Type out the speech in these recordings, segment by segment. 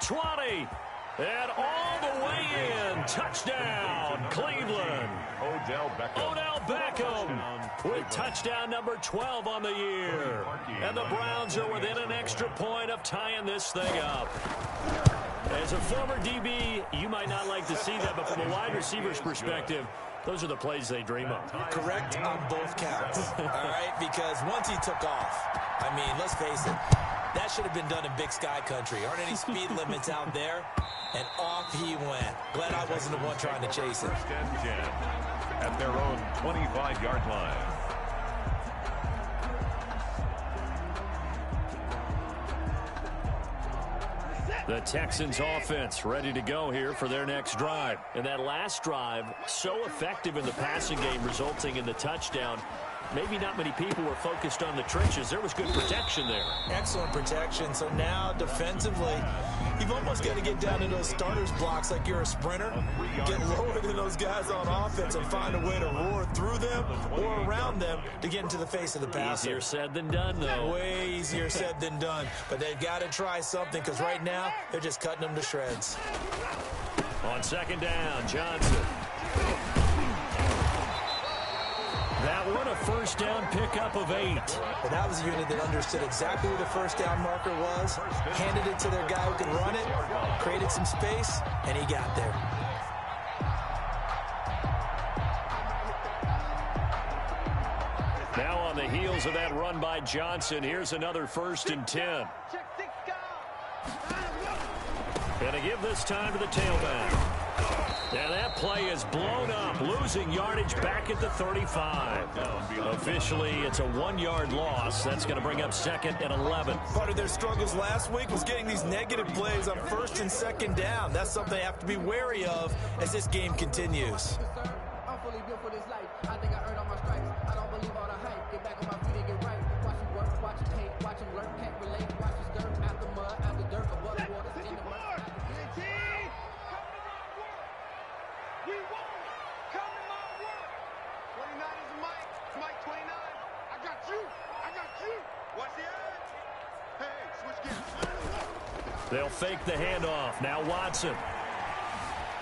20. And all the way in. Touchdown, Cleveland. Odell Beckham with touchdown number 12 on the year. And the Browns are within an extra point of tying this thing up. As a former DB, you might not like to see that, but from a wide receiver's perspective, those are the plays they dream of. Correct on both counts, all right? Because once he took off, I mean, let's face it, that should have been done in Big Sky country. Aren't any speed limits out there? And off he went. Glad I wasn't the one trying to chase it. First and 10 at their own 25-yard line. The Texans offense ready to go here for their next drive. And that last drive, so effective in the passing game, resulting in the touchdown. Maybe not many people were focused on the trenches. There was good protection there. Excellent protection. So now defensively, you've almost got to get down to those starters blocks like you're a sprinter. Get lower than those guys on offense and find a way to roar through them or around them to get into the face of the passer. Easier said than done, though. Way easier said than done. But they've got to try something because right now they're just cutting them to shreds. On second down, Johnson. That one, a first down pickup of 8. But that was a unit that understood exactly where the first down marker was, handed it to their guy who could run it, created some space, and he got there. Now on the heels of that run by Johnson, here's another first and 10. Gonna give this time to the tailback. And that play is blown up, losing yardage back at the 35. Officially, it's a 1-yard loss. That's going to bring up second and 11. Part of their struggles last week was getting these negative plays on first and second down. That's something they have to be wary of as this game continues. I'm fully built for this life. I think I earned all my stripes. I don't believe all the hype. Get back on my feet and get right. Watch it work, watch it take, watch it learn, can't relate. Watch it dirt, out the mud, out the dirt, above the water, in the mud. We won't come to my work. 29 is Mike. It's Mike 29. I got you. I got you. Watch the edge. Hey, switch gears. They'll fake the handoff. Now Watson.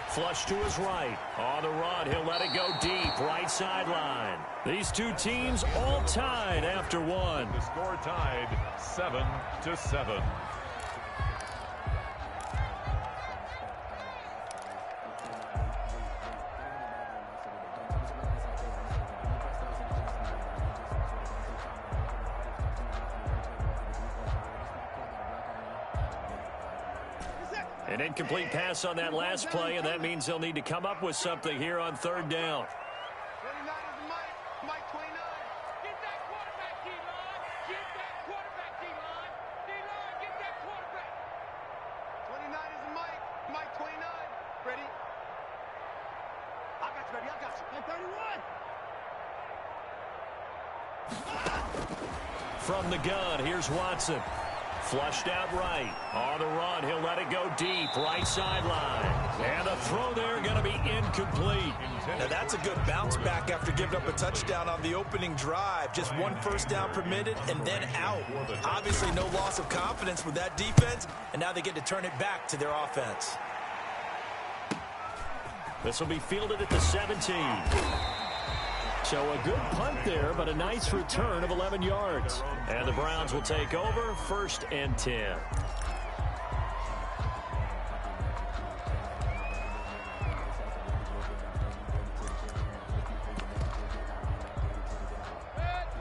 Flush to his right. On the run, he'll let it go deep. Right sideline. These two teams all tied after one. The score tied 7-7. An incomplete pass on that last play, and that means they'll need to come up with something here on third down. 29 is Mike. Mike 29. Get that quarterback, D-line. Get that quarterback, D-line. D-line, get that quarterback. 29 is Mike. Mike 29. Ready? I got you, baby. I got you. And 31. From the gun, here's Watson. Flushed out right. On the run, he'll let it go deep. Right sideline. And the throw there going to be incomplete. Now that's a good bounce back after giving up a touchdown on the opening drive. Just one first down permitted and then out. Obviously no loss of confidence with that defense, and now they get to turn it back to their offense. This will be fielded at the 17. So a good punt there, but a nice return of 11 yards. And the Browns will take over, first and 10.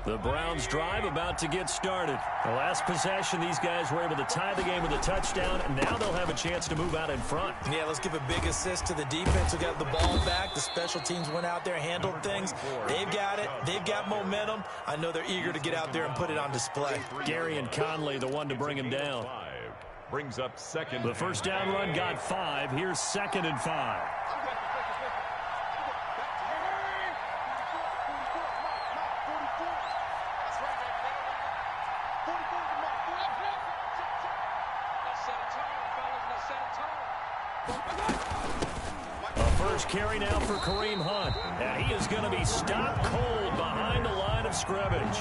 The Browns drive about to get started. The last possession, these guys were able to tie the game with a touchdown, and now they'll have a chance to move out in front. Yeah, let's give a big assist to the defense who got the ball back. The special teams went out there, handled things. They've got it. They've got momentum. I know they're eager to get out there and put it on display. Gary and Conley, the one to bring him down. Brings up second. The first down run got 5. Here's second and 5. first carry now for Kareem Hunt. And he is going to be stopped cold behind the line of scrimmage.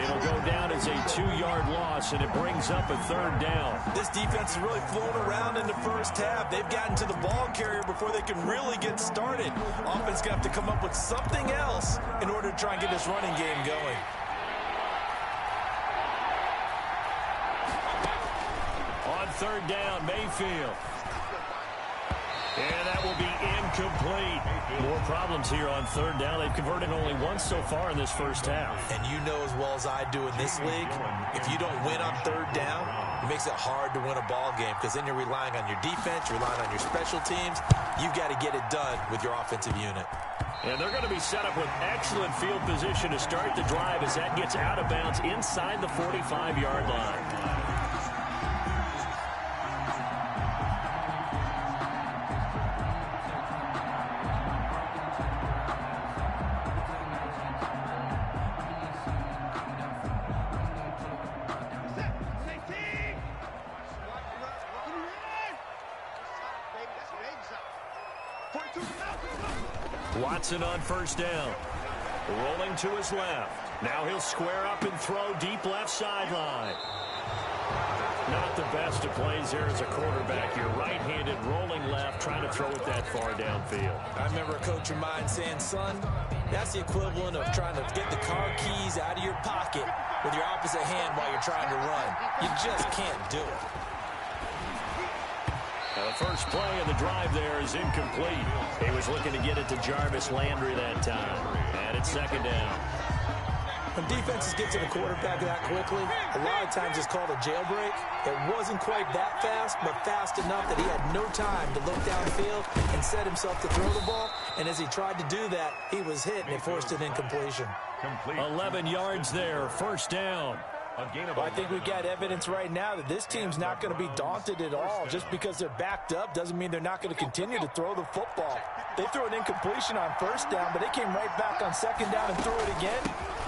It'll go down as a 2-yard loss, and it brings up a 3rd down. This defense is really flown around in the first half. They've gotten to the ball carrier before they can really get started. Offense going to have to come up with something else in order to try and get this running game going. On 3rd down, Mayfield. And that will be incomplete. More problems here on 3rd down. They've converted only once so far in this first half. And you know as well as I do in this league, if you don't win on 3rd down, it makes it hard to win a ball game because then you're relying on your defense, you're relying on your special teams. You've got to get it done with your offensive unit. And they're going to be set up with excellent field position to start the drive as that gets out of bounds inside the 45-yard line. Watson on 1st down. Rolling to his left. Now he'll square up and throw deep left sideline. Not the best of plays there as a quarterback. You're right-handed, rolling left, trying to throw it that far downfield. I remember a coach of mine saying, son, that's the equivalent of trying to get the car keys out of your pocket with your opposite hand while you're trying to run. You just can't do it. Now the first play of the drive there is incomplete. He was looking to get it to Jarvis Landry that time. And it's 2nd down. When defenses get to the quarterback that quickly, a lot of times it's called a jailbreak. It wasn't quite that fast, but fast enough that he had no time to look downfield and set himself to throw the ball. And as he tried to do that, he was hit, and it forced an incompletion. 11 yards there, 1st down. Well, I think we've got evidence right now that this team's not going to be daunted at all. Just because they're backed up doesn't mean they're not going to continue to throw the football. They threw an incompletion on 1st down, but they came right back on 2nd down and threw it again.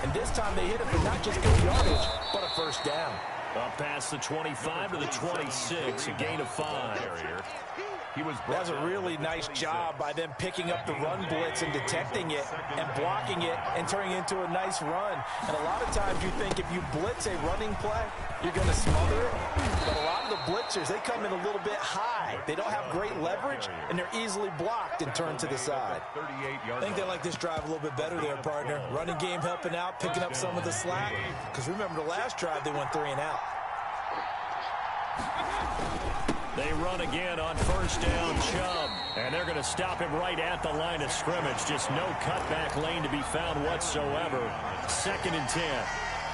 And this time they hit it for not just good yardage, but a 1st down. Up past the 25 to the 26, a gain of 5. That's a really nice job by them picking up the run blitz and detecting it and blocking it and turning it into a nice run. And a lot of times you think if you blitz a running play, you're going to smother it. But a lot of the blitzers, they come in a little bit high. They don't have great leverage, and they're easily blocked and turned to the side. I think they like this drive a little bit better there, partner. Running game helping out, picking up some of the slack. Because remember the last drive, they went 3 and out. They run again on 1st down, Chubb. And they're going to stop him right at the line of scrimmage. Just no cutback lane to be found whatsoever. 2nd and 10.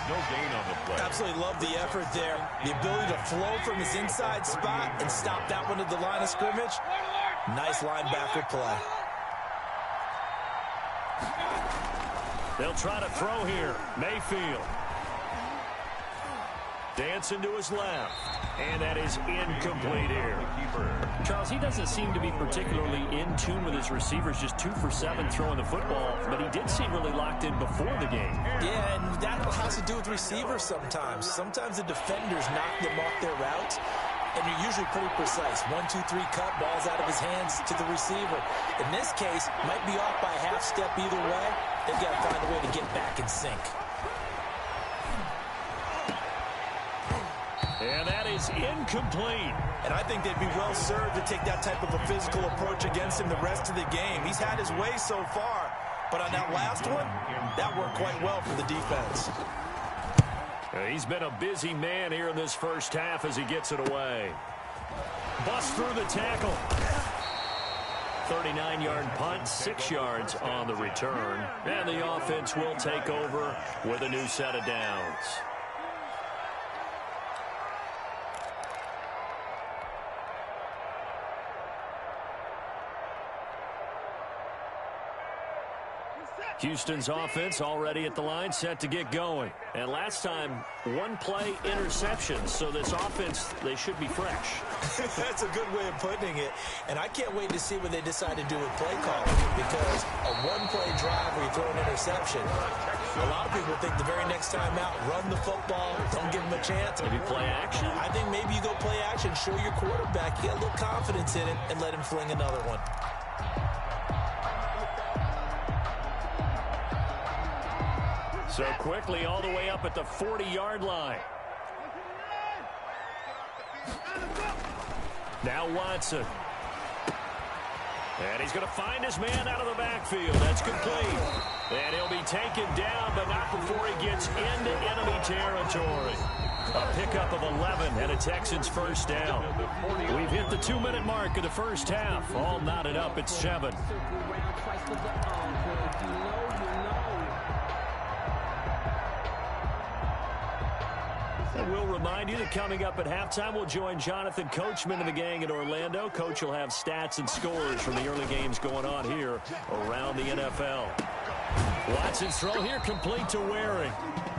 No gain on the play. Absolutely love the effort there. The ability to flow from his inside spot and stop that one at the line of scrimmage. Nice linebacker play. They'll try to throw here. Mayfield. Dancing to his left. And that is incomplete here. Charles, he doesn't seem to be particularly in tune with his receivers, just 2 for 7 throwing the football, but he did seem really locked in before the game. Yeah, and that has to do with receivers sometimes. Sometimes the defenders knock them off their routes, and you're usually pretty precise. 1, 2, 3 cut, balls out of his hands to the receiver. In this case, might be off by a half step either way. They've got to find a way to get back in sync. And that is incomplete. And I think they'd be well served to take that type of a physical approach against him the rest of the game. He's had his way so far, but on that last one, that worked quite well for the defense. He's been a busy man here in this first half as he gets it away. Bust through the tackle. 39-yard punt, 6 yards on the return. And the offense will take over with a new set of downs. Houston's offense already at the line, set to get going. And last time, 1-play interception. So this offense, they should be fresh. That's a good way of putting it. And I can't wait to see what they decide to do with play calling. Because a 1-play drive where you throw an interception, a lot of people think the very next time out, run the football, don't give them a chance. Maybe play action. I think maybe you go play action, show your quarterback, you get a little confidence in it, and let him fling another one. So quickly all the way up at the 40-yard line. Now Watson. And he's going to find his man out of the backfield. That's complete. And he'll be taken down, but not before he gets into enemy territory. A pickup of 11 and a Texans first down. We've hit the 2-minute mark of the first half. All knotted up at 7. And we'll remind you that coming up at halftime, we'll join Jonathan Coachman and the gang in Orlando. Coach will have stats and scores from the early games going on here around the NFL. Watson's throw here complete to Waring.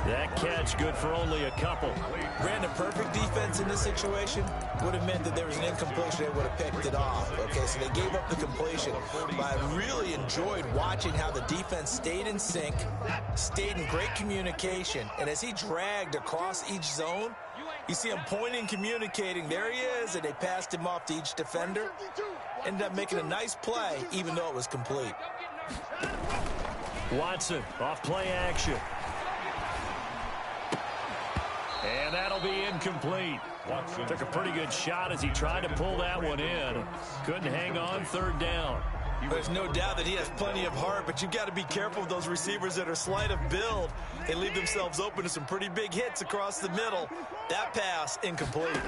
That catch good for only a couple. Brandon, perfect defense in this situation would have meant that there was an incompletion. They would have picked it off. Okay, so they gave up the completion. But I really enjoyed watching how the defense stayed in sync, stayed in great communication. And as he dragged across each zone, you see him pointing, communicating. There he is, and they passed him off to each defender. Ended up making a nice play, even though it was complete. Watson off play action. And that'll be incomplete. Watson took a pretty good shot as he tried to pull that one in. Couldn't hang on, third down. There's no doubt that he has plenty of heart, but you've got to be careful of those receivers that are slight of build. They leave themselves open to some pretty big hits across the middle. That pass, incomplete.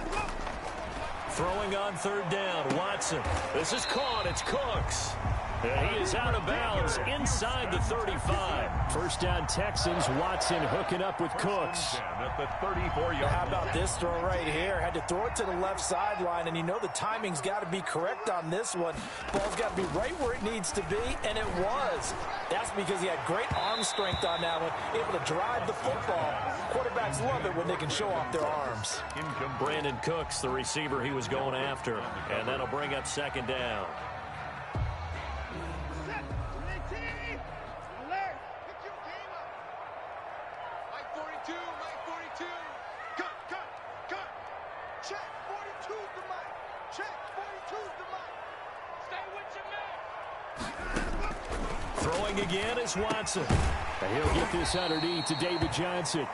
Throwing on third down, Watson. This is caught. It's Cooks. And he is out of bounds inside the 35. First down Texans. Watson hooking up with Cooks. At the 34-yard. How about this throw right here? Had to throw it to the left sideline, and you know the timing's got to be correct on this one. Ball's got to be right where it needs to be, and it was. That's because he had great arm strength on that one, able to drive the football. Quarterbacks love it when they can show off their arms. Brandon Cooks, the receiver he was going after, and that'll bring up second down. Throwing again is Watson. And he'll get this underneath to David Johnson.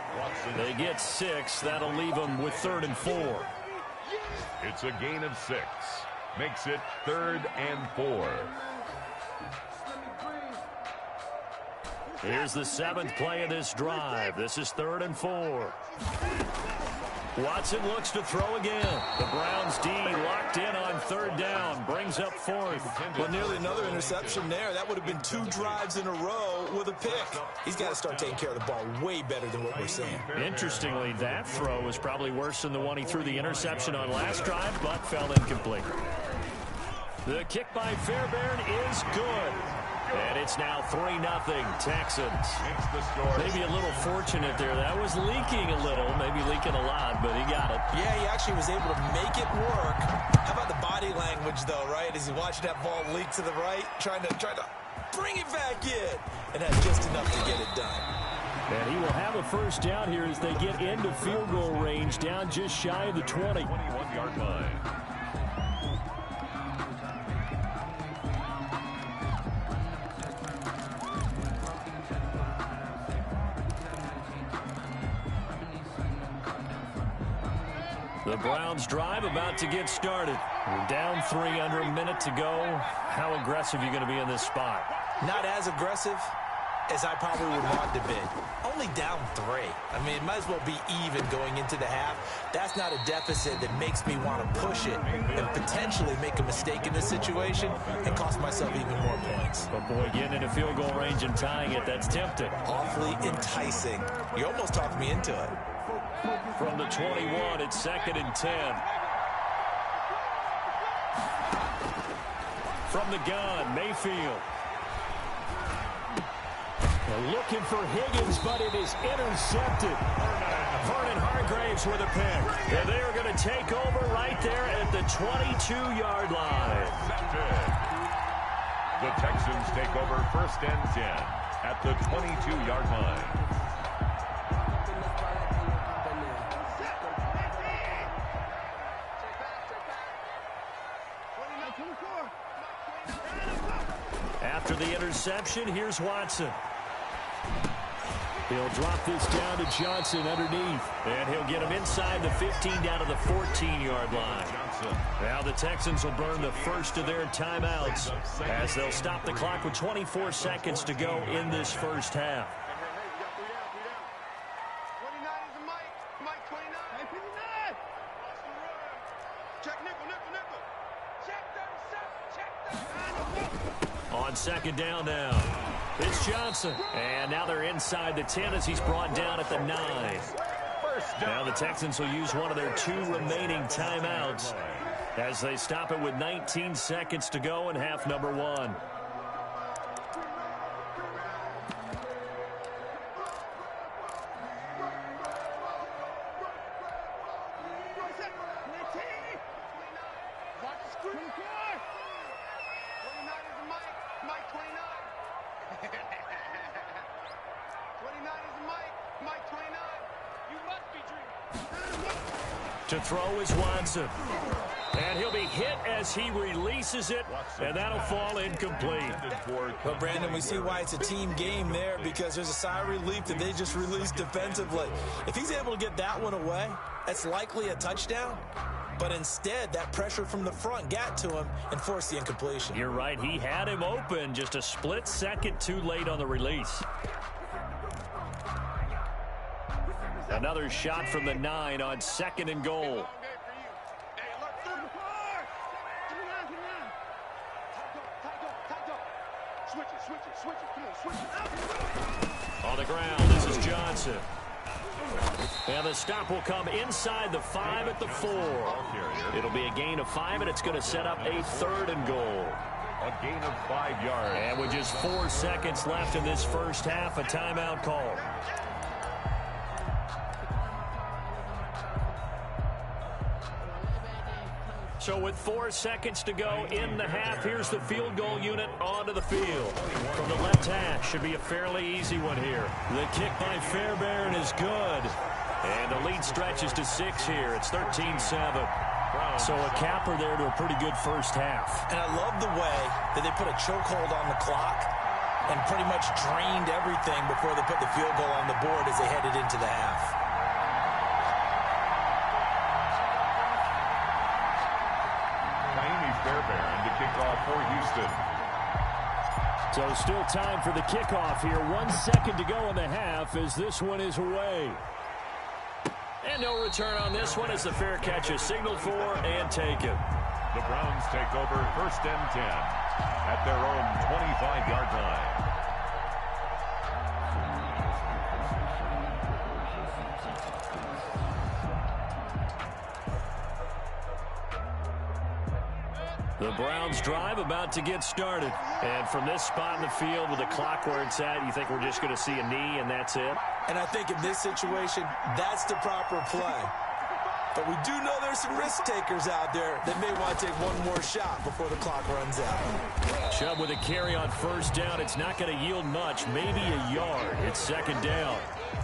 They get 6. That'll leave them with 3rd and 4. It's a gain of 6. Makes it 3rd and 4. Here's the 7th play of this drive. This is 3rd and 4. Watson looks to throw again. The Browns D locked in on 3rd down. Brings up 4th. Well, nearly another interception there. That would have been 2 drives in a row with a pick. He's got to start taking care of the ball way better than what we're seeing. Interestingly, that throw was probably worse than the one he threw the interception on last drive, but fell incomplete. The kick by Fairbairn is good. And it's now 3-0 Texans. Maybe a little fortunate there. That was leaking a little, maybe leaking a lot, but he got it. Yeah, he actually was able to make it work. How about the body language, though, right? As he watched that ball leak to the right, trying to bring it back in. And had just enough to get it done. And he will have a first down here as they get into field goal range, down just shy of the 20. 21-yard line. The Browns drive about to get started. We're down 3 under a minute to go. How aggressive are you going to be in this spot? Not as aggressive as I probably would want to be. Only down 3. I mean, it might as well be even going into the half. That's not a deficit that makes me want to push it and potentially make a mistake in this situation and cost myself even more points. But boy, getting into field goal range and tying it, that's tempting. Awfully enticing. You almost talked me into it. From the 21, it's 2nd and 10. From the gun, Mayfield. They're looking for Higgins, but it is intercepted. Vernon Hargraves with a pick. And they are going to take over right there at the 22-yard line. The Texans take over 1st and 10 at the 22-yard line. After the interception, here's Watson. He'll drop this down to Johnson underneath. And he'll get him inside the 15 down to the 14-yard line. Now the Texans will burn the first of their timeouts as they'll stop the clock with 24 seconds to go in this first half. 29 is a Mike 29. Hey, 59. Check nickel. Check 37. On second down now, it's Johnson. And now they're inside the 10 as he's brought down at the 9. Now the Texans will use one of their 2 remaining timeouts as they stop it with 19 seconds to go in half number 1. To throw is Watson. And he'll be hit as he releases it, and that'll fall incomplete. But, Brandon, we see why it's a team game there, because there's a sigh of relief that they just released defensively. If he's able to get that one away, that's likely a touchdown. But instead, that pressure from the front got to him and forced the incompletion. You're right. He had him open, just a split second too late on the release. Another shot from the 9 on second and goal. On the ground, this is Johnson. And the stop will come inside the 5 at the 4. It'll be a gain of 5, and it's going to set up a third and goal. A gain of 5 yards. And with just 4 seconds left in this first half, a timeout call. So with 4 seconds to go in the half, here's the field goal unit onto the field. From the left hash, should be a fairly easy one here. The kick by Fairbairn is good. And the lead stretches to 6 here. It's 13-7. So a capper there to a pretty good first half. And I love the way that they put a chokehold on the clock and pretty much drained everything before they put the field goal on the board as they headed into the half. Fairbairn to kick off for Houston. So still time for the kickoff here. 1 second to go in the half as this one is away. And no return on this one as the fair catch is signaled for and taken. The Browns take over 1st and 10 at their own 25-yard line. The Browns drive about to get started. And from this spot in the field with the clock where it's at, you think we're just going to see a knee and that's it? And I think in this situation, that's the proper play. But we do know there's some risk takers out there that may want to take one more shot before the clock runs out. Chubb with a carry on first down. It's not going to yield much, maybe a yard. It's second down.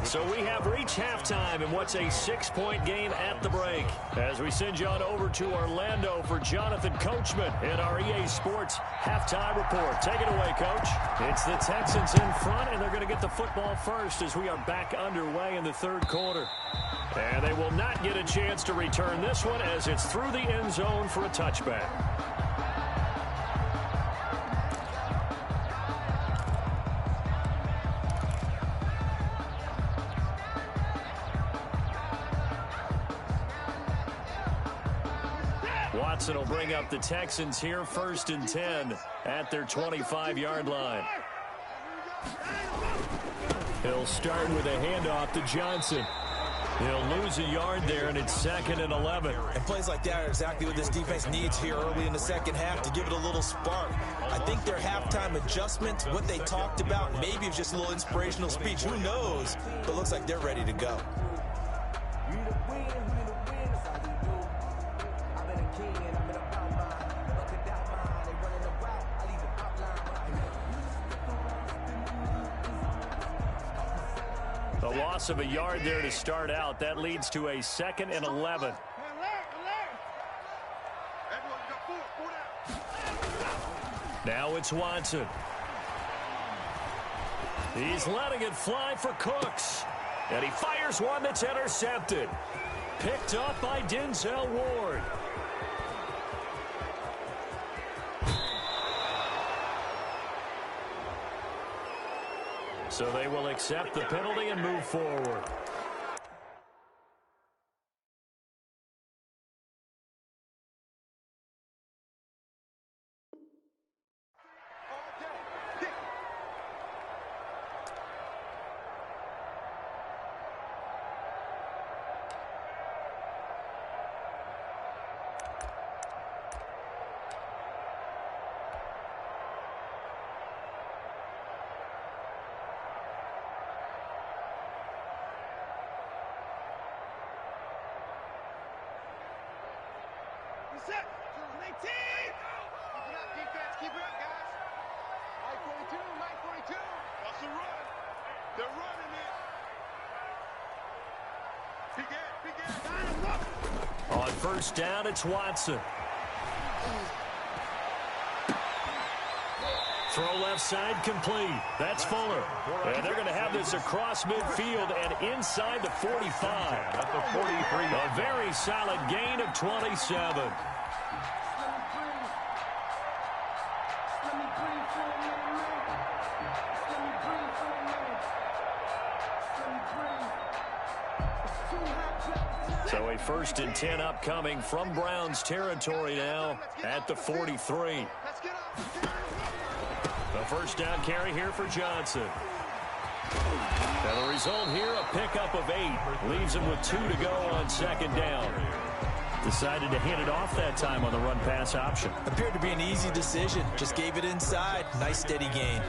So we have reached halftime in what's a 6-point game at the break. As we send you on over to Orlando for Jonathan Coachman in our EA Sports halftime report. Take it away, Coach. It's the Texans in front, and they're going to get the football first as we are back underway in the third quarter. And they will not get a chance to return this one as it's through the end zone for a touchback. Watson will bring up the Texans here 1st and 10 at their 25-yard line. He'll start with a handoff to Johnson. He'll lose a yard there, and it's 2nd and 11. And plays like that are exactly what this defense needs here early in the second half to give it a little spark. I think their halftime adjustments, what they talked about, maybe it's just a little inspirational speech. Who knows? But it looks like they're ready to go. A loss of a yard there to start out. That leads to a 2nd and 11. Now it's Watson. He's letting it fly for Cooks. And he fires one that's intercepted. Picked up by Denzel Ward. So they will accept the penalty and move forward. Set. 18. Keep it up, defense. Keep it up, guys. Mike 42. Mike 42. That's a run. They're running it. On first down, it's Watson. Throw left side complete. That's Fuller. And they're going to have this across midfield and inside the 45. At the 43. A very solid gain of 27. So a 1st and 10 upcoming from Browns territory now at the 43. The first down carry here for Johnson. And the result here, a pickup of 8. Leaves him with 2 to go on 2nd down. Decided to hand it off that time on the run-pass option. Appeared to be an easy decision. Just gave it inside. Nice steady gain.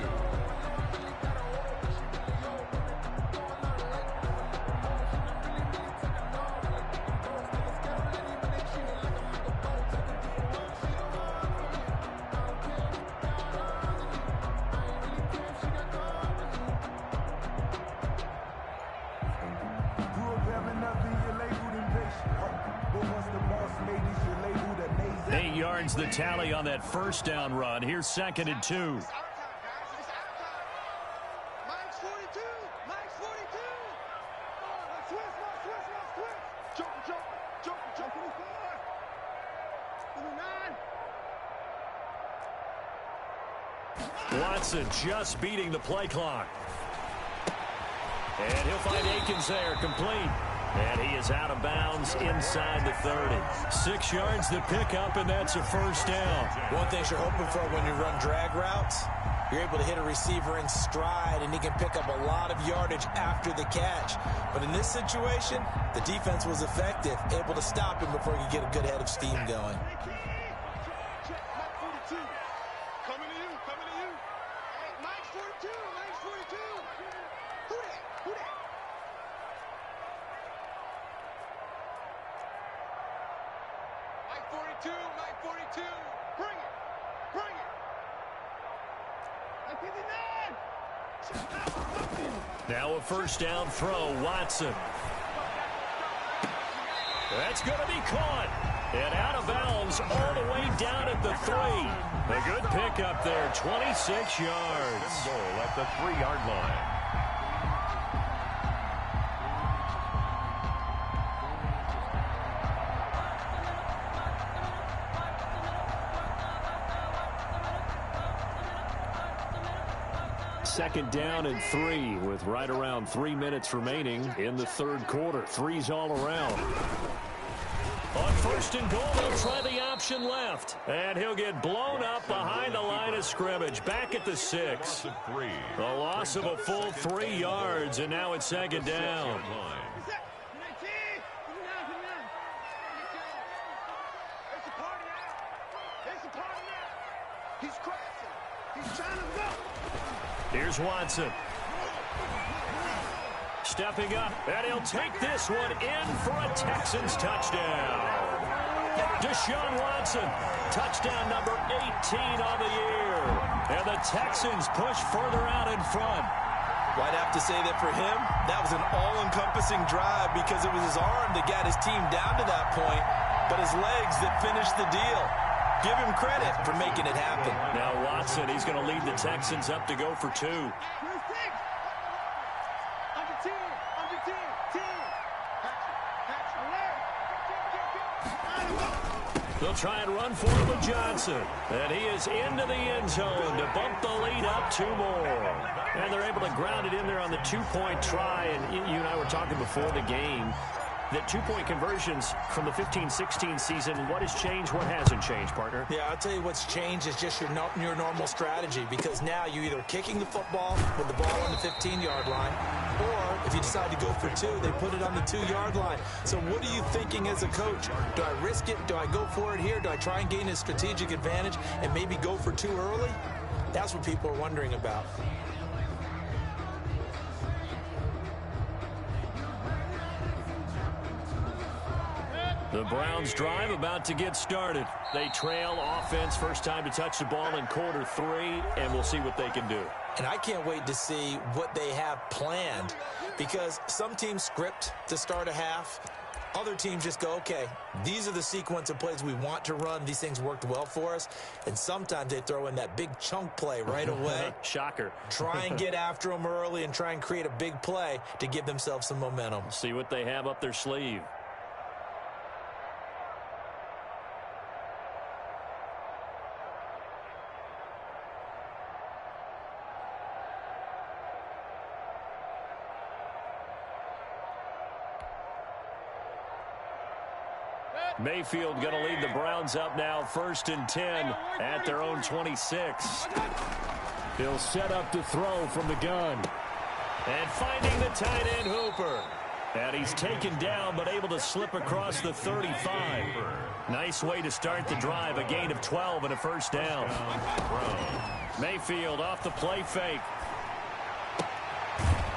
The tally on that first down run. Here's 2nd and 2. Mike's 42. Mike's 42. Let's switch. Jump. 9. Watson just beating the play clock. And he'll find Akins there, complete. And he is out of bounds inside the 30. 6 yards the pickup, and that's a first down. One thing you're hoping for when you run drag routes, you're able to hit a receiver in stride, and he can pick up a lot of yardage after the catch. But in this situation, the defense was effective, able to stop him before he could get a good head of steam going. Coming to you. Hey, Mike's 42. Who that? Mike 42. Bring it. Mike 59. Now a first down throw, Watson. That's going to be caught. And out of bounds all the way down at the 3. A good pickup there, 26 yards. Goal at the 3-yard line. Second down and 3 with right around 3 minutes remaining in the 3rd quarter. 3's all around. On 1st and goal, they'll try the option left. And he'll get blown up behind the line of scrimmage. Back at the 6. A loss of a full 3 yards, and now it's 2nd down. Here's Watson. Stepping up, and he'll take this one in for a Texans touchdown. Deshaun Watson, touchdown number 18 on the year. And the Texans push further out in front. Well, I'd have to say that for him, that was an all-encompassing drive because it was his arm that got his team down to that point, but his legs that finished the deal. Give him credit for making it happen. Now Watson, he's going to lead the Texans up to go for 2. They'll try and run for it with Johnson. And he is into the end zone to bump the lead up 2 more. And they're able to ground it in there on the 2-point try. And you and I were talking before the game that 2-point conversions from the 15-16 season, what has changed, what hasn't changed, partner? Yeah, I'll tell you what's changed is just your normal strategy, because now you're either kicking the football with the ball on the 15-yard line, or if you decide to go for 2, they put it on the 2-yard line. So what are you thinking as a coach? Do I risk it? Do I go for it here? Do I try and gain a strategic advantage and maybe go for 2 early? That's what people are wondering about. The Browns drive about to get started. They trail offense, first time to touch the ball in quarter 3, and we'll see what they can do. And I can't wait to see what they have planned, because some teams script to start a half. Other teams just go, okay, these are the sequence of plays we want to run. These things worked well for us. And sometimes they throw in that big chunk play right away. Shocker. Try and get after them early and try and create a big play to give themselves some momentum. See what they have up their sleeve. Mayfield going to lead the Browns up now, 1st and 10 at their own 26. He'll set up to throw from the gun. And finding the tight end Hooper. And he's taken down but able to slip across the 35. Nice way to start the drive, a gain of 12 and a 1st down. Mayfield off the play fake.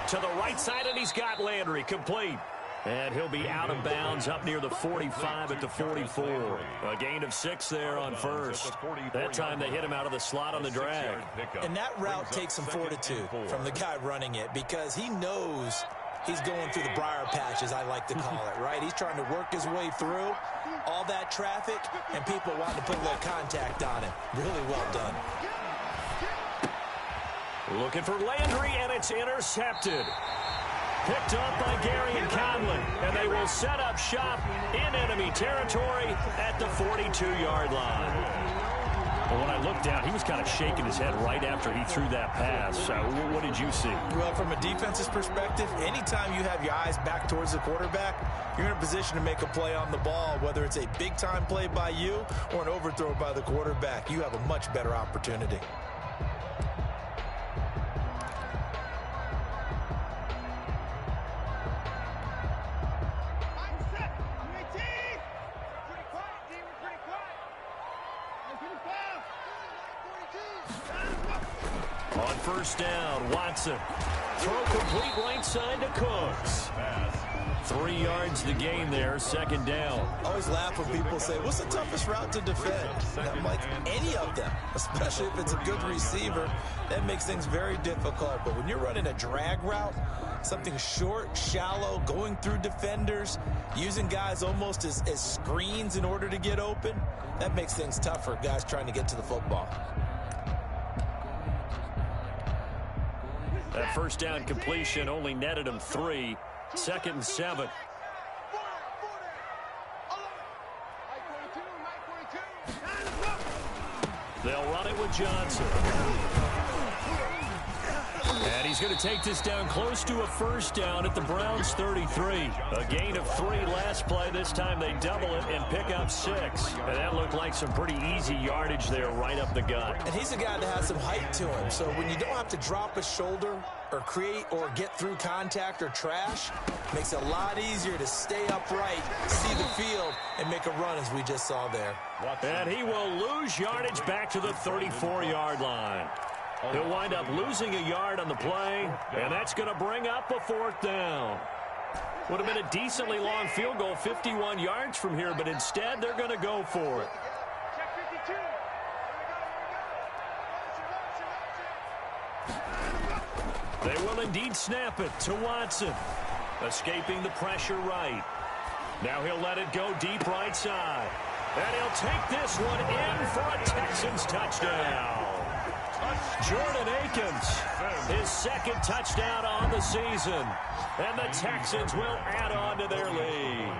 To the right side, and he's got Landry complete. And he'll be out of bounds up near the 45 at the 44. A gain of 6 there on 1st. That time they hit him out of the slot on the drag. And that route takes some fortitude from the guy running it, because he knows he's going through the briar patch, as I like to call it, right? He's trying to work his way through all that traffic, and people wanting to put a little contact on him. Really well done. Looking for Landry, and it's intercepted. Picked up by Gary and Conlon, and they will set up shop in enemy territory at the 42-yard line. Well, when I looked down, he was kind of shaking his head right after he threw that pass. So what did you see? Well, from a defense's perspective, anytime you have your eyes back towards the quarterback, you're in a position to make a play on the ball, whether it's a big-time play by you or an overthrow by the quarterback. You have a much better opportunity. On 1st down, Watson. Throw complete right side to Cooks. 3 yards to gain there, 2nd down. I always laugh when people say, what's the toughest route to defend? And I'm like, any of them, especially if it's a good receiver, that makes things very difficult. But when you're running a drag route, something short, shallow, going through defenders, using guys almost as screens in order to get open, that makes things tough for guys trying to get to the football. That 1st down completion only netted him 3. 2nd and 7. They'll run it with Johnson. And he's going to take this down close to a 1st down at the Browns' 33. A gain of 3 last play. This time they double it and pick up 6. And that looked like some pretty easy yardage there right up the gut. And he's a guy that has some height to him. So when you don't have to drop a shoulder or create or get through contact or trash, makes it a lot easier to stay upright, see the field, and make a run as we just saw there. And he will lose yardage back to the 34-yard line. He'll wind up losing a yard on the play, and that's going to bring up a 4th down. Would have been a decently long field goal, 51 yards from here, but instead they're going to go for it. They will indeed snap it to Watson, escaping the pressure right. Now he'll let it go deep right side. And he'll take this one in for a Texans touchdown. Jordan Akins, his 2nd touchdown on the season. And the Texans will add on to their lead.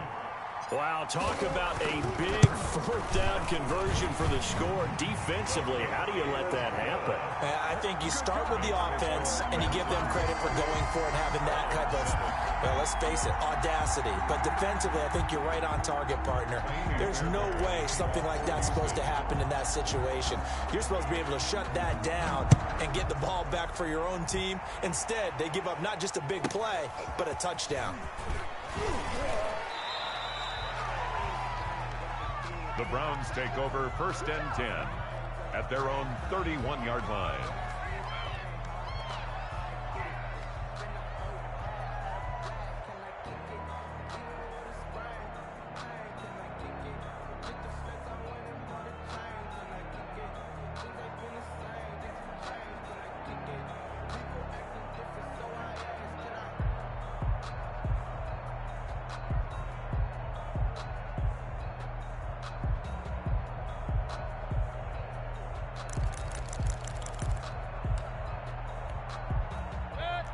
Wow, talk about a big fourth down conversion for the score. Defensively, how do you let that happen? I think you start with the offense and you give them credit for going for it and having that type of, well, let's face it, audacity. But defensively, I think you're right on target, partner. There's no way something like that's supposed to happen in that situation. You're supposed to be able to shut that down and get the ball back for your own team. Instead, they give up not just a big play, but a touchdown. The Browns take over 1st and 10 at their own 31-yard line.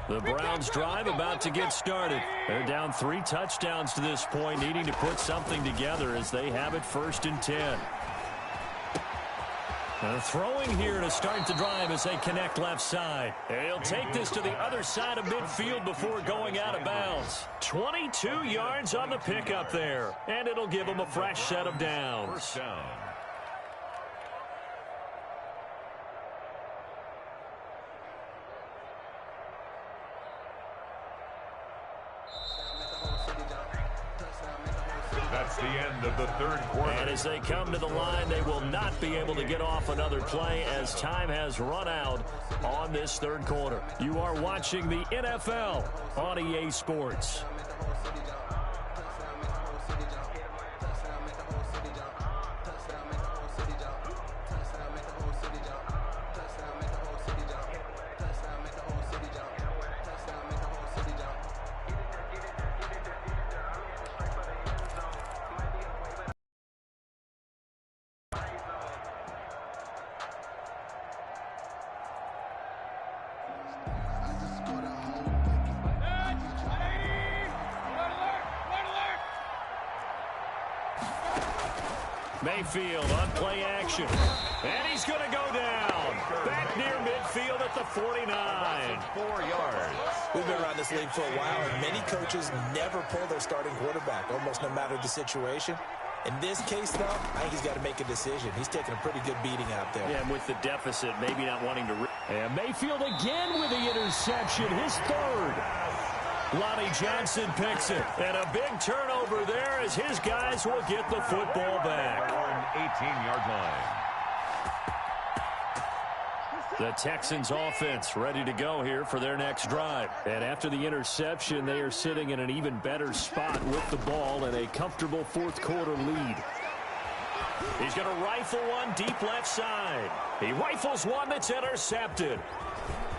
The Browns drive about to get started. They're down 3 touchdowns to this point, needing to put something together as they have it 1st and 10. Throwing here to start the drive as they connect left side. He'll take this to the other side of midfield before going out of bounds. 22 yards on the pickup there, and it'll give them a fresh set of downs. First down. That's the end of the third quarter. And as they come to the line, they will not be able to get off another play as time has run out on this third quarter. You are watching the NFL on EA Sports. Mayfield on play action. And he's going to go down. Back near midfield at the 49. 4 yards. We've been around this league for a while, and many coaches never pull their starting quarterback, almost no matter the situation. In this case, though, I think he's got to make a decision. He's taking a pretty good beating out there. Yeah, and with the deficit, maybe not wanting to... And Mayfield again with the interception, his third. Lonnie Johnson picks it. And a big turnover there as his guys will get the football back. 18-yard line. The Texans offense ready to go here for their next drive. And after the interception, they are sitting in an even better spot with the ball and a comfortable fourth quarter lead. He's going to rifle one deep left side. He rifles one that's intercepted.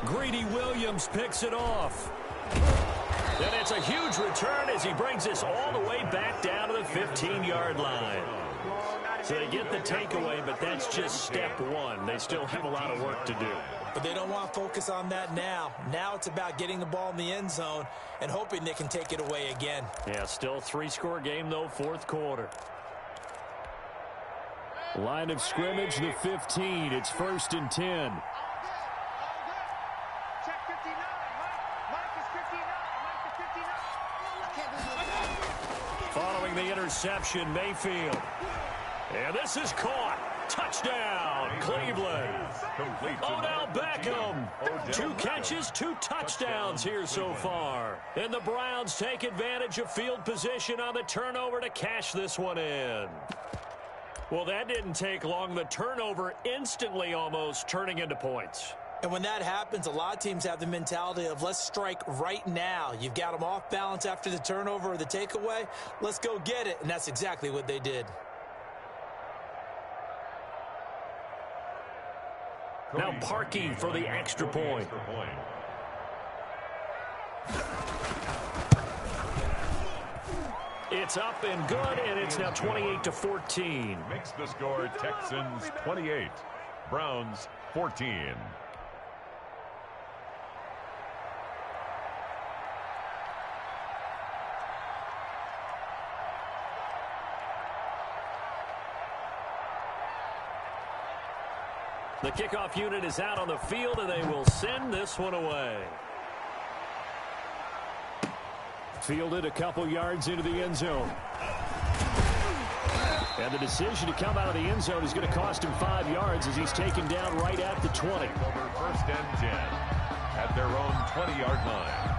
Greedy Williams picks it off. And it's a huge return as he brings this all the way back down to the 15-yard line. So they get the takeaway, but that's just step one. They still have a lot of work to do. But they don't want to focus on that now. Now it's about getting the ball in the end zone and hoping they can take it away again. Yeah, still 3-score game, though, fourth quarter. Line of scrimmage, the 15. It's 1st and 10. Following the interception, Mayfield. And this is caught. Touchdown, Cleveland. Odell Beckham. 2 catches, 2 touchdowns here so far. And the Browns take advantage of field position on the turnover to cash this one in. Well, that didn't take long. The turnover instantly almost turning into points. And when that happens, a lot of teams have the mentality of let's strike right now. You've got them off balance after the turnover or the takeaway. Let's go get it. And that's exactly what they did. Now Parkey for the extra point. It's up and good, and it's now 28-14. Makes the score Texans 28, Browns 14. The kickoff unit is out on the field, and they will send this one away. Fielded a couple yards into the end zone. And the decision to come out of the end zone is going to cost him 5 yards as he's taken down right at the 20. Over 1st and 10 at their own 20-yard line.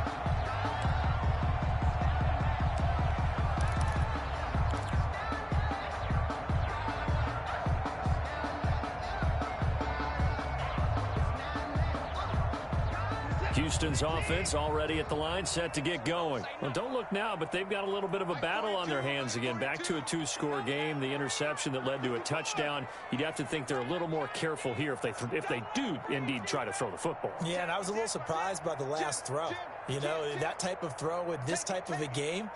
Houston's offense already at the line, set to get going. Well, don't look now, but they've got a little bit of a battle on their hands again. Back to a 2-score game. The interception that led to a touchdown. You'd have to think they're a little more careful here if they do indeed try to throw the football. Yeah, and I was a little surprised by the last throw. You know, that type of throw in this type of a game,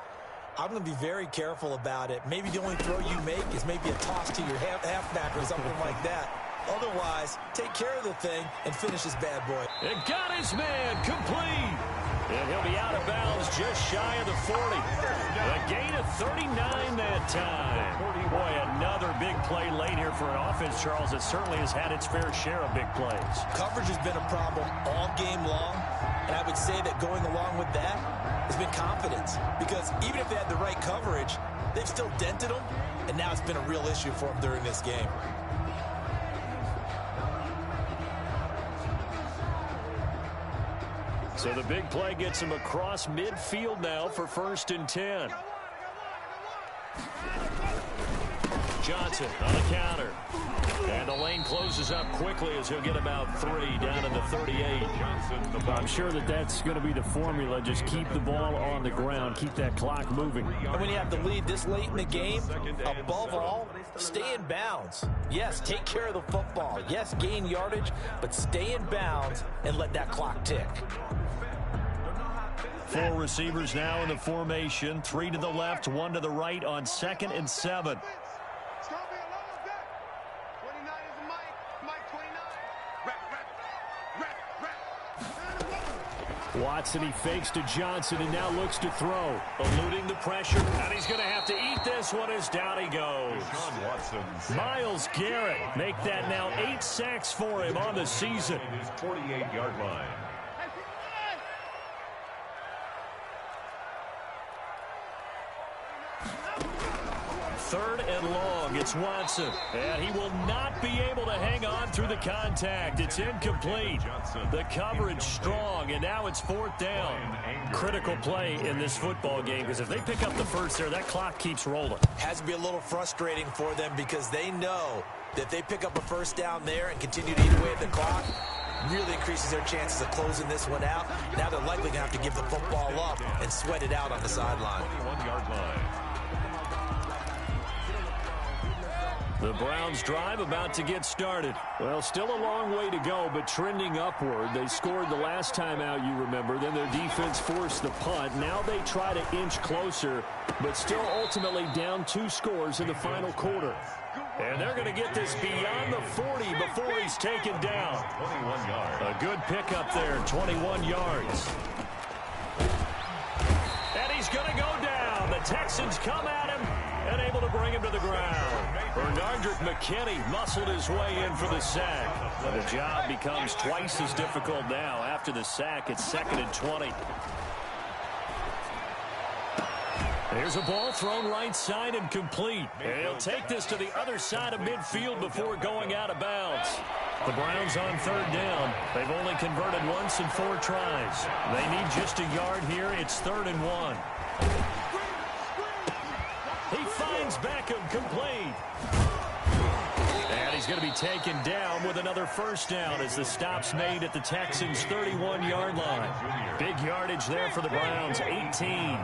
I'm going to be very careful about it. Maybe the only throw you make is maybe a toss to your halfback or something like that. Otherwise, take care of the thing and finish this bad boy. And got his man complete. And he'll be out of bounds just shy of the 40. A gain of 39 that time. Boy, another big play late here for an offense, Charles, that certainly has had its fair share of big plays. Coverage has been a problem all game long, and I would say that going along with that has been confidence. Because even if they had the right coverage, they've still dented them, and now it's been a real issue for them during this game. So the big play gets him across midfield now for 1st and 10. Johnson on the counter. And the lane closes up quickly as he'll get about 3 down to the 38. I'm sure that's going to be the formula. Just keep the ball on the ground. Keep that clock moving. And when you have the lead this late in the game, above all, stay in bounds. Yes, take care of the football. Yes, gain yardage, but stay in bounds and let that clock tick. 4 receivers now in the formation. 3 to the left, 1 to the right on 2nd and 7. Watson, he fakes to Johnson and now looks to throw. Eluding the pressure, and he's going to have to eat this one as down he goes. Myles Garrett make that now 8 sacks for him on the season. His 48-yard line. Third and long, it's Watson. And he will not be able to hang on through the contact. It's incomplete. The coverage strong, and now it's 4th down. Critical play in this football game, because if they pick up the first there, that clock keeps rolling. Has to be a little frustrating for them because they know that if they pick up a first down there and continue to eat away at the clock, really increases their chances of closing this one out. Now they're likely going to have to give the football up and sweat it out on the sideline. 21-yard line. The Browns drive about to get started. Well, still a long way to go, but trending upward. They scored the last time out, you remember. Then their defense forced the punt. Now they try to inch closer, but still ultimately down 2 scores in the final quarter. And they're going to get this beyond the 40 before he's taken down. 21 yards. A good pickup there, 21 yards. And he's going to go down. The Texans come at him and able to bring him to the ground. Bernardrick McKinney muscled his way in for the sack. The job becomes twice as difficult now. After the sack, it's 2nd and 20. There's a ball thrown right side and complete. And he'll take this to the other side of midfield before going out of bounds. The Browns on 3rd down. They've only converted once in 4 tries. They need just a yard here. It's 3rd and 1. He finds Beckham complete. And he's going to be taken down with another first down as the stop's made at the Texans' 31-yard line. Big yardage there for the Browns, 18.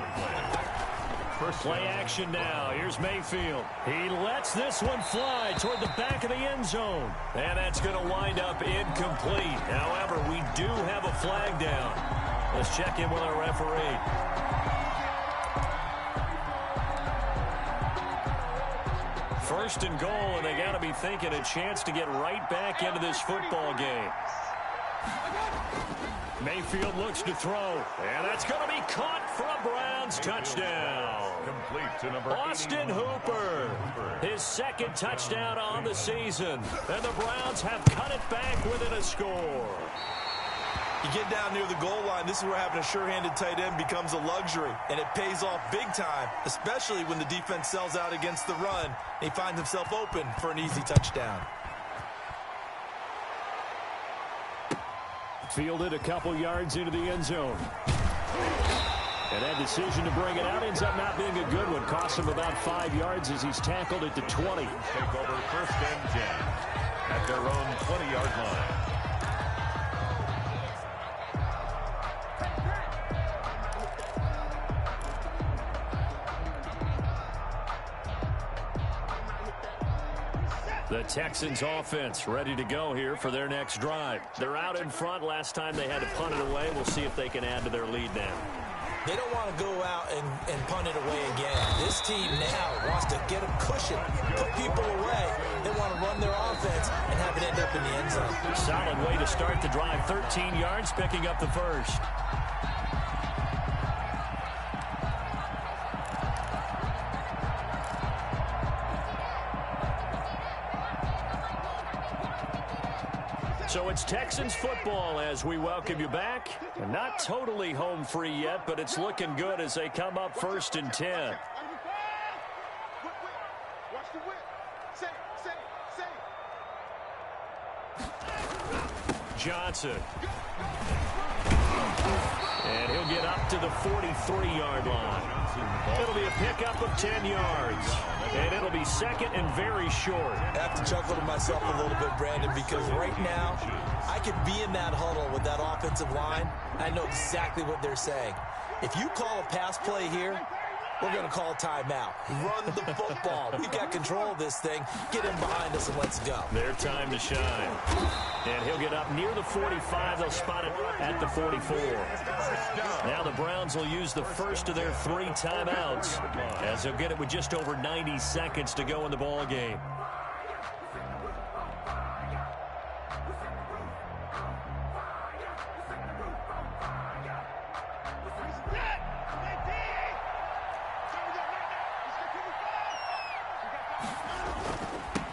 Play action now. Here's Mayfield. He lets this one fly toward the back of the end zone. And that's going to wind up incomplete. However, we do have a flag down. Let's check in with our referee. First and goal, and they got to be thinking a chance to get right back into this football game. Mayfield looks to throw, and that's going to be caught for a Browns touchdown. Complete to number Austin Hooper, his 2nd touchdown on the season. And the Browns have cut it back within a score. You get down near the goal line, this is where having a sure-handed tight end becomes a luxury, and it pays off big time, especially when the defense sells out against the run, and he finds himself open for an easy touchdown. Fielded a couple yards into the end zone. And that decision to bring it out ends up not being a good one. Costs him about 5 yards as he's tackled at the 20. Take over 1st and 10 at their own 20-yard line. The Texans offense ready to go here for their next drive. They're out in front. Last time they had to punt it away. We'll see if they can add to their lead now. They don't want to go out and punt it away again. This team now wants to get a cushion, put people away. They want to run their offense and have it end up in the end zone. Solid way to start the drive. 13 yards, picking up the first. So it's Texans football as we welcome you back. And not totally home free yet, but it's looking good as they come up 1st and 10. Johnson. And he'll get up to the 43-yard line. It'll be a pickup of 10 yards. And it'll be second and very short. I have to chuckle to myself a little bit, Brandon, because right now I could be in that huddle with that offensive line. I know exactly what they're saying. If you call a pass play here, we're going to call a timeout. Run the football. We've got control of this thing. Get in behind us and let's go. Their time to shine. And he'll get up near the 45. They'll spot it at the 44. Now the Browns will use the first of their 3 timeouts as they'll get it with just over 90 seconds to go in the ball game.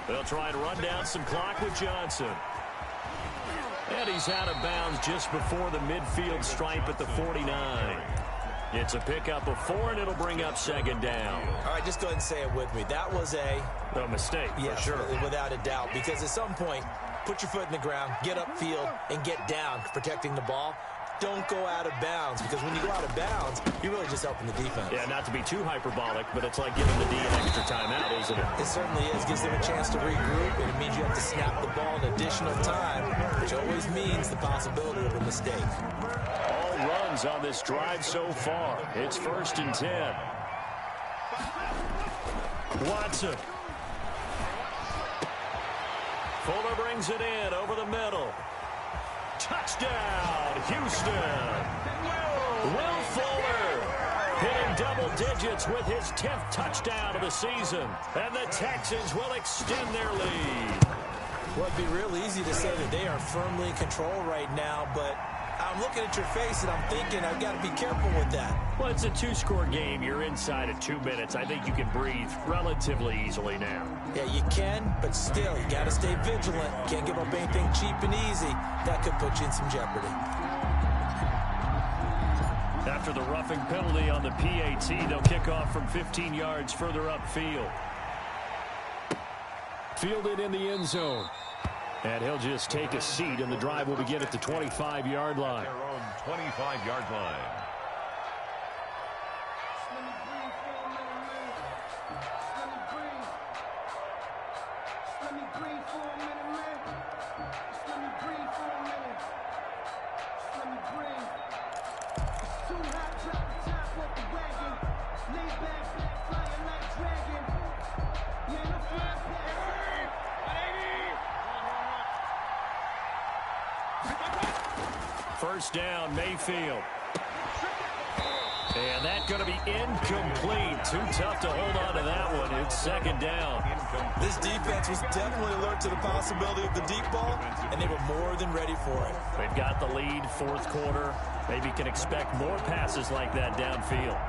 They'll try and run down some clock with Johnson. And he's out of bounds just before the midfield stripe at the 49. It's a pickup of 4, and it'll bring up 2nd down. All right, just go ahead and say it with me. That was a mistake, yes, for sure. Without a doubt, because at some point, put your foot in the ground, get upfield, and get down, protecting the ball. Don't go out of bounds, because when you go out of bounds, you're really just helping the defense. Yeah, not to be too hyperbolic, but it's like giving the D an extra timeout, isn't it? It certainly is. Gives them a chance to regroup, and it means you have to snap the ball an additional time, which always means the possibility of a mistake. All runs on this drive so far. It's 1st and 10. Watson. Fuller brings it in over the middle. Touchdown, Houston. Will Fuller hitting double digits with his 10th touchdown of the season. And the Texans will extend their lead. Well, it'd be real easy to say that they are firmly in control right now, but I'm looking at your face and I'm thinking I've got to be careful with that. Well, it's a 2-score game. You're inside at 2 minutes. I think you can breathe relatively easily now. Yeah, you can, but still, you got to stay vigilant. Can't give up anything cheap and easy. That could put you in some jeopardy. After the roughing penalty on the PAT, they'll kick off from 15 yards further upfield. Fielded in the end zone. And he'll just take a seat, and the drive will begin at the 25-yard line. Their own 25-yard line. First down, Mayfield. And that's going to be incomplete. Too tough to hold on to that one. It's 2nd down. This defense was definitely alert to the possibility of the deep ball, and they were more than ready for it. They've got the lead, 4th quarter. Maybe can expect more passes like that downfield.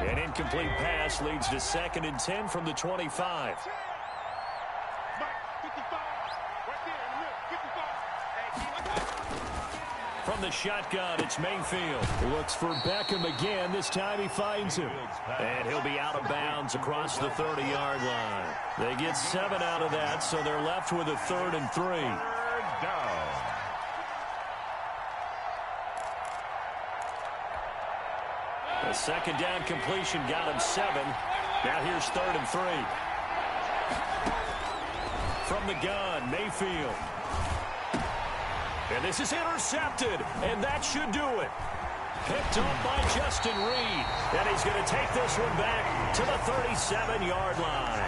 An incomplete pass leads to 2nd and 10 from the 25. From the shotgun, it's Mayfield. Looks for Beckham again. This time he finds him. And he'll be out of bounds across the 30-yard line. They get 7 out of that, so they're left with a 3rd and 3. Down. A 2nd down completion got him 7. Now here's 3rd and 3. From the gun, Mayfield. And this is intercepted, and that should do it. Picked up by Justin Reed, and he's going to take this one back to the 37-yard line.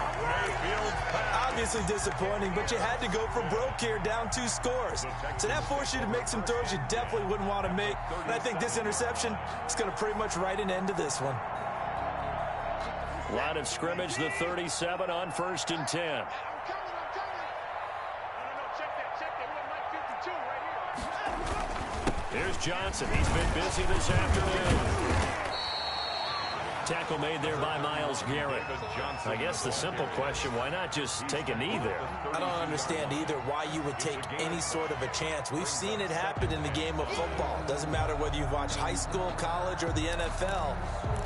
Obviously disappointing, but you had to go for broke here, down 2 scores. So that forced you to make some throws you definitely wouldn't want to make. And I think this interception is going to pretty much write an end to this one. Line of scrimmage, the 37 on 1st and 10. Here's Johnson. He's been busy this afternoon. Tackle made there by Myles Garrett. I guess the simple question, why not just take a knee there? I don't understand either why you would take any sort of a chance. We've seen it happen in the game of football. Doesn't matter whether you've watched high school, college, or the NFL.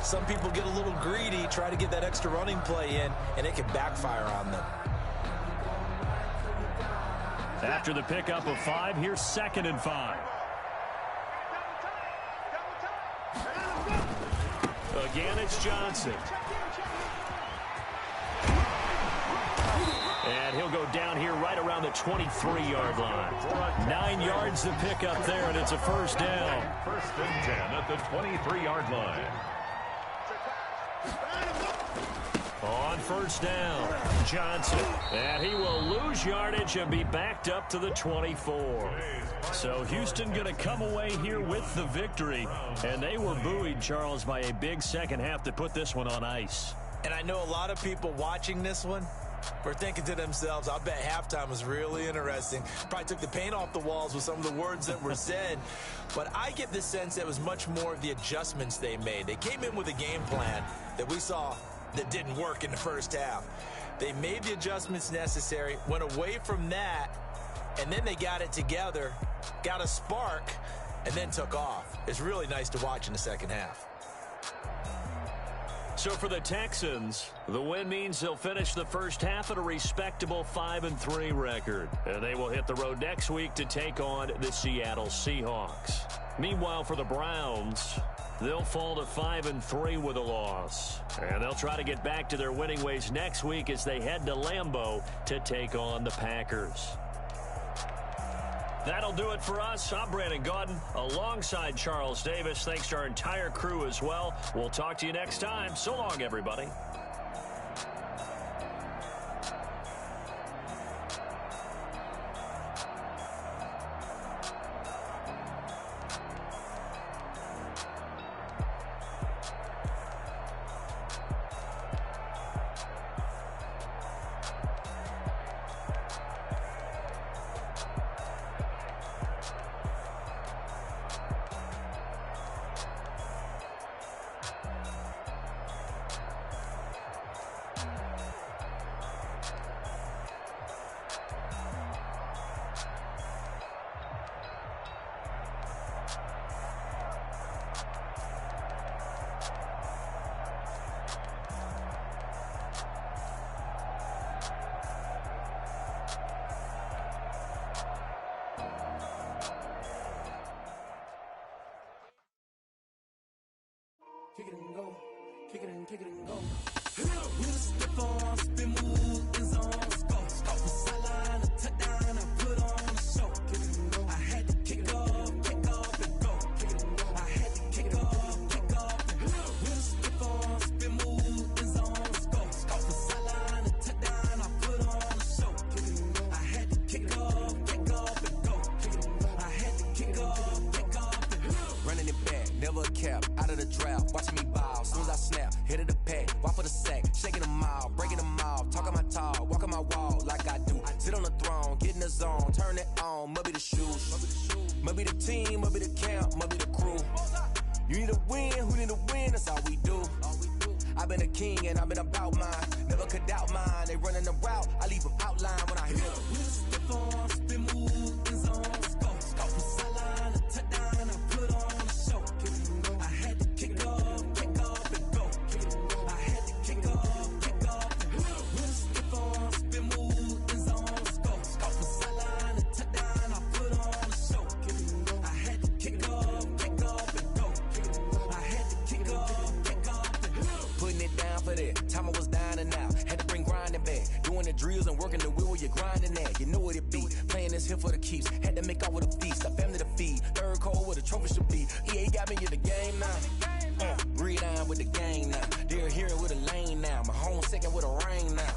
Some people get a little greedy, try to get that extra running play in, and it can backfire on them. After the pickup of 5, here's 2nd and 5. Again, it's Johnson. And he'll go down here right around the 23-yard line. 9 yards to pick up there, and it's a 1st down. 1st and 10 at the 23-yard line. On 1st down, Johnson. And he will lose yardage and be backed up to the 24. So Houston going to come away here with the victory. And they were buoyed, Charles, by a big second half to put this one on ice. And I know a lot of people watching this one were thinking to themselves, I bet halftime was really interesting. Probably took the paint off the walls with some of the words that were said. But I get the sense that it was much more of the adjustments they made. They came in with a game plan that we saw that didn't work in the first half. They made the adjustments necessary, went away from that, and then they got it together, got a spark, and then took off. It's really nice to watch in the second half. So for the Texans, the win means they'll finish the first half at a respectable 5-3 record. And they will hit the road next week to take on the Seattle Seahawks. Meanwhile, for the Browns, they'll fall to 5-3 with a loss. And they'll try to get back to their winning ways next week as they head to Lambeau to take on the Packers. That'll do it for us. I'm Brandon Gaudin alongside Charles Davis. Thanks to our entire crew as well. We'll talk to you next time. So long, everybody. Kick it and go. Kick it and kick it and go. With a stiff arm, spin move, in zone, let's go. Off the sideline, a touchdown, I put on a show. Kick it and go. I had to kick off and go. Kick it and go. I had to kick off and go. With a stiff arm, spin move, in zone, let's go. Off the sideline, a touchdown, I put on a show. Kick it and go. I had to kick off and go. Kick it and go. I had to kick off and go. Running it back, never a cap, out of the draft, watching me ball, soon as I snap, hit of the pack, walk for the sack, shaking them out, breaking them off, talking my talk, walking my wall like I do, sit on the throne, get in the zone, turn it on, must be the shoes, must be the team, must be the camp, must be the crew, you need a win, who need a win, that's all we do, I've been a king and I've been about mine. Never could doubt mine. They running the route, I leave them outline when I hit them. We just step on, spin move, in zone, scope from sideline to touchdown. I put on a show. I had to kick off and go. I had to kick off and go. We just step on, spin move, in zone, scope from sideline to touchdown. I put on a show. I had to kick off and go. I had to kick off and go. Putting it down for that. Time I was down and out. Had to bring grinding back. Doing the drills and working the wheel where you're grinding at. You know what it be. Playing this here for the keeps. Had to make off with a feast. A family to feed. Third cold where the trophy should be. EA got me in the game now. Gridiron with the game now. They're here with a lane now. My home second with a rain now.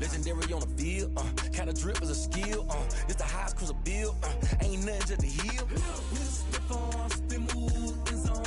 Legendary on the field. Kind of drip is a skill. It's the highest cruiser bill. Ain't nothing just the heel. We just step on, spin move, in zone,